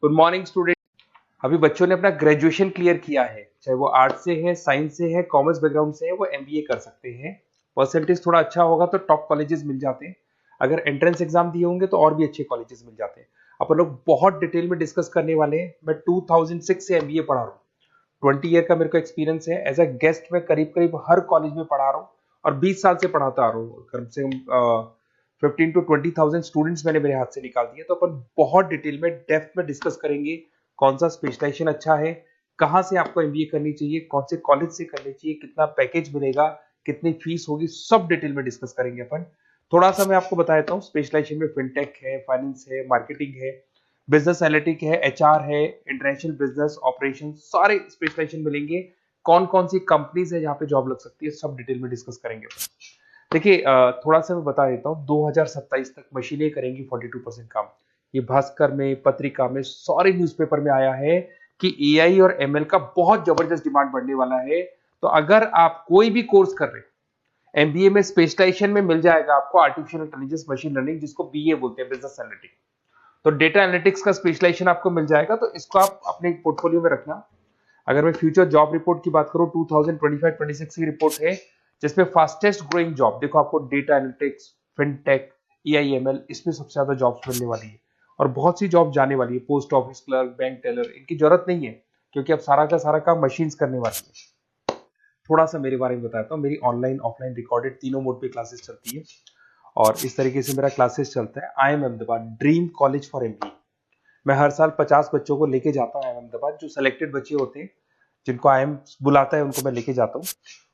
Good morning student. अभी बच्चों ने अपना ग्रेजुएशन क्लियर किया है, चाहे वो आर्ट्स से है, साइंस से है, कॉमर्स बैकग्राउंड से है, वो एमबीए कर सकते हैं। परसेंटेज थोड़ा अच्छा होगा तो टॉप कॉलेजेस मिल जाते हैं। अगर एंट्रेंस एग्जाम दिए होंगे तो और भी अच्छे कॉलेजेस मिल जाते हैं। अपन लोग बहुत डिटेल में डिस्कस करने वाले हैं। मैं 2006 से एमबीए पढ़ा रहा हूँ। 20 ईयर का मेरे को एक्सपीरियंस है। एज अ गेस्ट मैं करीब करीब हर कॉलेज में पढ़ा रहा हूँ और 20 साल से पढ़ाता आ रहा हूँ। कम से कम 15 to 20,000 स्टूडेंट्स मैंने मेरे हाथ से निकाल दिए। तो अपन बहुत डिटेल में डेप्थ में डिस्कस करेंगे कौन सा स्पेशलाइजेशन अच्छा है, कहाँ से आपको एमबीए करनी चाहिए, कौन से कॉलेज से करनी चाहिए, कितना पैकेज मिलेगा, कितनी फीस होगी, सब डिटेल में डिस्कस करेंगे अपन। थोड़ा सा मैं आपको बता देता हूँ। स्पेशलाइजेशन में फिनटेक है, फाइनेंस है, मार्केटिंग है, बिजनेस एनालिटिक है, एचआर है, इंटरनेशनल बिजनेस ऑपरेशन, सारे स्पेशलाइजेशन मिलेंगे। कौन कौन सी कंपनीज है जहाँ पे जॉब लग सकती है, सब डिटेल में डिस्कस करेंगे। देखिए थोड़ा सा मैं बता देता हूँ। 2027 तक मशीनें करेंगी 42% काम। ये भास्कर में, पत्रिका में, सारे न्यूज़पेपर में आया है कि एआई और एमएल का बहुत जबरदस्त डिमांड बढ़ने वाला है। तो अगर आप कोई भी कोर्स कर रहे हैं, एमबीए में स्पेशलाइजेशन में मिल जाएगा आपको आर्टिफिशियल इंटेलिजेंस, मशीन लर्निंग, जिसको बीए बोलते हैं, बिजनेस एनालिटिक्स। तो डेटा एनालिटिक्स का स्पेशलाइजेशन आपको मिल जाएगा, तो इसको आप अपने पोर्टफोलियो में रखना। अगर मैं फ्यूचर जॉब रिपोर्ट की बात करूं, 2025-26 की रिपोर्ट है, जिसमें फास्टेस्ट ग्रोइंग जॉब देखो आपको डेटा एनालिटिक्स, फिनटेक, एआईएमएल, इसमें सबसे ज्यादा जॉब्स मिलने वाली है। और बहुत सी जॉब जाने वाली है। Post office clerk, bank teller, इनकी जरूरत नहीं है क्योंकि अब सारा का सारा काम मशीन्स करने वाली है। थोड़ा सा मेरे बारे में बताता हूँ। मेरी ऑनलाइन ऑफलाइन रिकॉर्डेड तीनों मोड पे क्लासेस चलती है और इस तरीके से मेरा क्लासेस चलता है। I am Ahmedabad dream college for MBA. मैं हर साल 50 बच्चों को लेके जाता हूँ अहमदाबाद। जो सिलेक्टेड बच्चे होते हैं, जिनको आईएम बुलाता है, उनको मैं लेके जाता हूँ।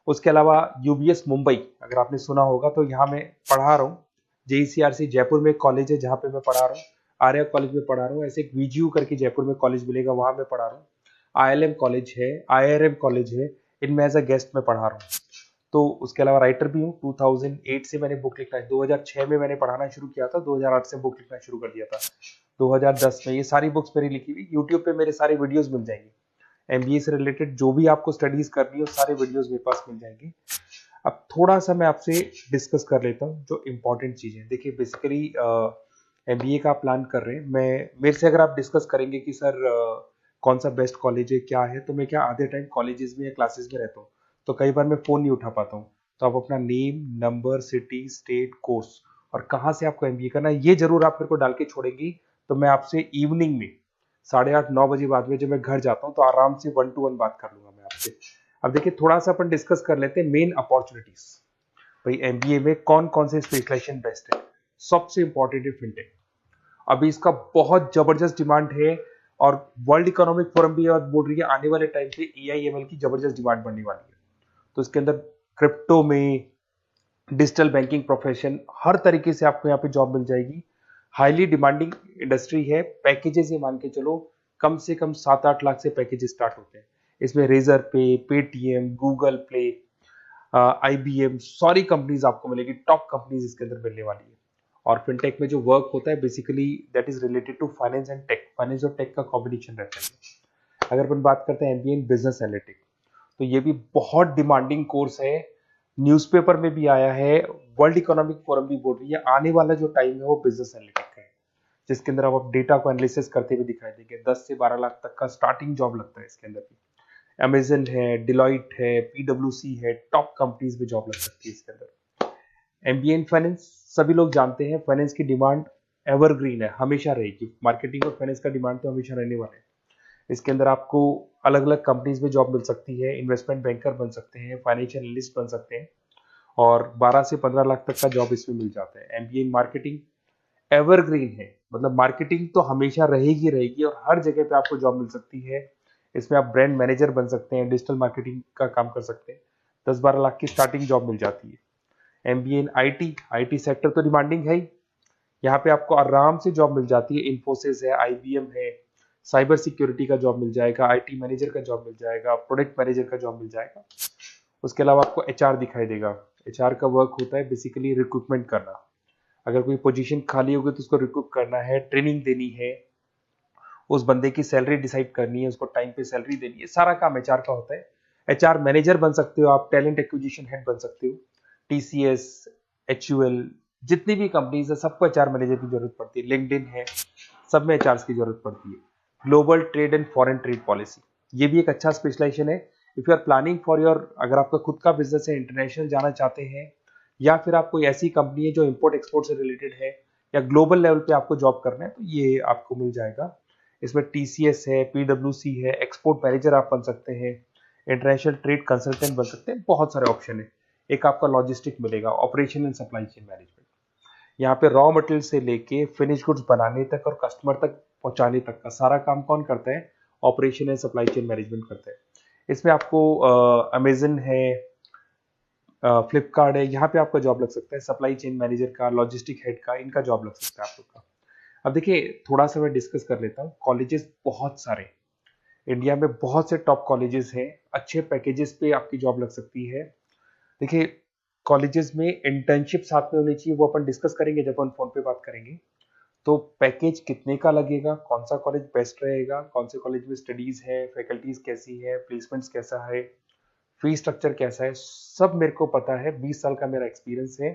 उसके अलावा यूबीएस मुंबई, अगर आपने सुना होगा, तो यहाँ मैं पढ़ा रहा हूँ। जेईसीआरसी जयपुर में एक कॉलेज है जहाँ पे मैं पढ़ा रहा हूँ। आर्या कॉलेज में पढ़ा रहा हूँ। ऐसे एक वीजीयू करके जयपुर में कॉलेज मिलेगा, वहां मैं पढ़ा रहा हूँ। आईएलएम कॉलेज है, आईआरएम कॉलेज है, इनमें एज अ गेस्ट में पढ़ा रहा हूँ। तो उसके अलावा राइटर भी हूँ। 2008 से मैंने बुक लिखना है। 2006 में मैंने पढ़ाना शुरू किया था, 2008 से बुक लिखना शुरू कर दिया था। 2010 में ये सारी बुक्स मेरी लिखी हुई यूट्यूब पे मेरे सारे वीडियोस मिल जाएंगे। एमबीए से रिलेटेड जो भी आपको स्टडीज करनी हो, सारे वीडियोस मेरे पास मिल जाएंगे। अब थोड़ा सा मैं आपसे डिस्कस कर लेता हूँ जो इंपॉर्टेंट चीजें। देखिए बेसिकली एमबीए का प्लान कर रहे हैं, मैं मेरे से अगर आप डिस्कस करेंगे कि सर कौन सा बेस्ट कॉलेज है, क्या है, तो मैं क्या आधे टाइम कॉलेजेस में या क्लासेस में रहता हूँ, तो कई बार मैं फोन नहीं उठा पाता हूँ। तो आप अपना name, number, city, state, course और कहाँ से आपको एमबीए करना है, ये जरूर आप मेरे को डाल के छोड़ेंगी। तो मैं आपसे इवनिंग में 8:30-9 बजे बाद में जब मैं घर जाता हूँ, तो आराम से 1 to 1 बात कर लूंगा मैं आपसे। अब देखिए थोड़ा सा अपन डिस्कस कर लेते हैं मेन अपॉर्चुनिटीज। भाई एमबीए में कौन कौन से स्पेशलाइजेशन बेस्ट है। सबसे इंपॉर्टेंट है फिनटेक। अभी इसका बहुत जबरदस्त डिमांड है और वर्ल्ड इकोनॉमिक फोरम भी बोल रही है आने वाले टाइम पे एआईएमएल की जबरदस्त डिमांड बढ़ने वाली है। तो इसके अंदर क्रिप्टो में, डिजिटल बैंकिंग प्रोफेशन, हर तरीके से आपको यहाँ पे जॉब मिल जाएगी। हाईली डिमांडिंग इंडस्ट्री है। पैकेजेस ये मान के चलो कम से कम 7-8 लाख से पैकेजेस स्टार्ट होते हैं। इसमें रेजर पे, पेटीएम, गूगल प्ले, आईबीएम, सारी कंपनीज आपको मिलेगी। टॉप कंपनीज इसके अंदर मिलने वाली है। और फिनटेक में जो वर्क होता है basically that is related to finance and tech. Finance और टेक का कॉम्बिनेशन रहता है। अगर अपन बात करते हैं एमबीए इन बिजनेस एनालिटिक्स, तो ये भी बहुत डिमांडिंग कोर्स है। न्यूज़पेपर में भी आया है, वर्ल्ड इकोनॉमिक फोरम भी बोल रही है आने वाला जो टाइम है वो बिजनेस एनालिटिक्स का है, जिसके अंदर आप डेटा को एनालिसिस करते हुए दिखाई देंगे। 10 से 12 लाख तक का स्टार्टिंग जॉब लगता है इसके अंदर भी। अमेजन है, डिलॉइट है, पीडब्ल्यूसी है, टॉप कंपनीज में जॉब लग सकती है इसके अंदर। एमबीए इन फाइनेंस, सभी लोग जानते हैं फाइनेंस की डिमांड एवरग्रीन है, हमेशा रहेगी। मार्केटिंग और फाइनेंस का डिमांड तो हमेशा रहने वाला है। इसके अंदर आपको अलग अलग कंपनीज में जॉब मिल सकती है। इन्वेस्टमेंट बैंकर बन सकते हैं, फाइनेंशियल एनालिस्ट बन सकते हैं और 12 से 15 लाख तक का जॉब इसमें मिल जाता है। एमबीए इन मार्केटिंग एवरग्रीन है, मतलब मार्केटिंग तो हमेशा रहेगी रहेगी और हर जगह पे आपको जॉब मिल सकती है। इसमें आप ब्रांड मैनेजर बन सकते हैं, डिजिटल मार्केटिंग का काम कर सकते हैं। 10-12 लाख की स्टार्टिंग जॉब मिल जाती है। MBA in IT, IT sector तो डिमांडिंग है ही। यहाँ पे आपको आराम से जॉब मिल जाती है। इन्फोसिस है, आईबीएम है, साइबर सिक्योरिटी का जॉब मिल जाएगा, आईटी मैनेजर का जॉब मिल जाएगा, प्रोडक्ट मैनेजर का जॉब मिल जाएगा। उसके अलावा आपको एचआर दिखाई देगा। एचआर का वर्क होता है बेसिकली रिक्रूटमेंट करना। अगर कोई पोजीशन खाली होगी तो उसको रिक्रूट करना है, ट्रेनिंग देनी है, उस बंदे की सैलरी डिसाइड करनी है, उसको टाइम पे सैलरी देनी है, सारा काम एचआर का होता है। एचआर मैनेजर बन सकते हो आप, टैलेंट एक्विजिशन हेड बन सकते हो। टीसीएस, एचयूएल, जितनी भी कंपनीज है सबको एचआर मैनेजर की जरूरत पड़ती है। लिंक्डइन है, सब में एचआर की जरूरत पड़ती है। Global trade and foreign trade policy, ये भी एक अच्छा स्पेशलाइजेशन है। If you are planning for your, अगर आपका खुद का बिजनेस है, इंटरनेशनल जाना चाहते हैं, या फिर आप कोई ऐसी कंपनी है जो इंपोर्ट एक्सपोर्ट से रिलेटेड है, या ग्लोबल लेवल पे आपको जॉब करना है, तो ये आपको मिल जाएगा। इसमें टीसीएस है, पीडब्ल्यूसी है, एक्सपोर्ट मैनेजर आप बन सकते हैं, इंटरनेशनल ट्रेड कंसल्टेंट बन सकते हैं, बहुत सारे ऑप्शन है। एक आपका लॉजिस्टिक मिलेगा, operation and supply chain management, यहाँ पे रॉ मटेरियल से लेके फिनिश गुड्स बनाने तक और कस्टमर तक पहुंचाने तक का सारा काम कौन करता है? Operation and supply chain management करता है। इसमें आपको अमेजन है, फ्लिपकार्ट है, यहाँ पे आपका जॉब लग सकता है, सप्लाई चेन मैनेजर का, लॉजिस्टिक हेड का, इनका जॉब लग सकता है आप लोग का। अब देखिए, थोड़ा सा मैं डिस्कस कर लेता हूँ। कॉलेजेस बहुत सारे इंडिया में, बहुत से टॉप कॉलेजेस हैं, अच्छे पैकेजेस पे आपकी जॉब लग सकती है। देखिए, कॉलेजेस में इंटर्नशिप साथ में होनी चाहिए, वो अपन डिस्कस करेंगे जब अपन फोन पे बात करेंगे। तो पैकेज कितने का लगेगा, कौन सा कॉलेज बेस्ट रहेगा, कौन से कॉलेज में स्टडीज है, फैकल्टीज कैसी है, प्लेसमेंट्स कैसा है, फी स्ट्रक्चर कैसा है, सब मेरे को पता है, 20 साल का मेरा एक्सपीरियंस है।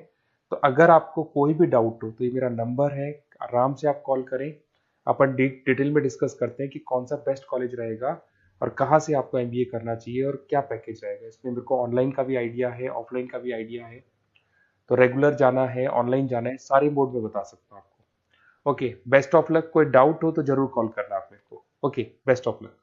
तो अगर आपको कोई भी डाउट हो तो ये मेरा नंबर है, आराम से आप कॉल करें, अपन डिटेल में डिस्कस करते हैं कि कौन सा बेस्ट कॉलेज रहेगा और कहाँ से आपको एमबीए करना चाहिए और क्या पैकेज रहेगा। इसमें मेरे को ऑनलाइन का भी आइडिया है, ऑफलाइन का भी आइडिया है, तो रेगुलर जाना है, ऑनलाइन जाना है, सारे मोड में बता सकता हूँ आपको। Okay, best of luck. कोई डाउट हो तो जरूर कॉल करना आप मेरे को। Okay, best of luck.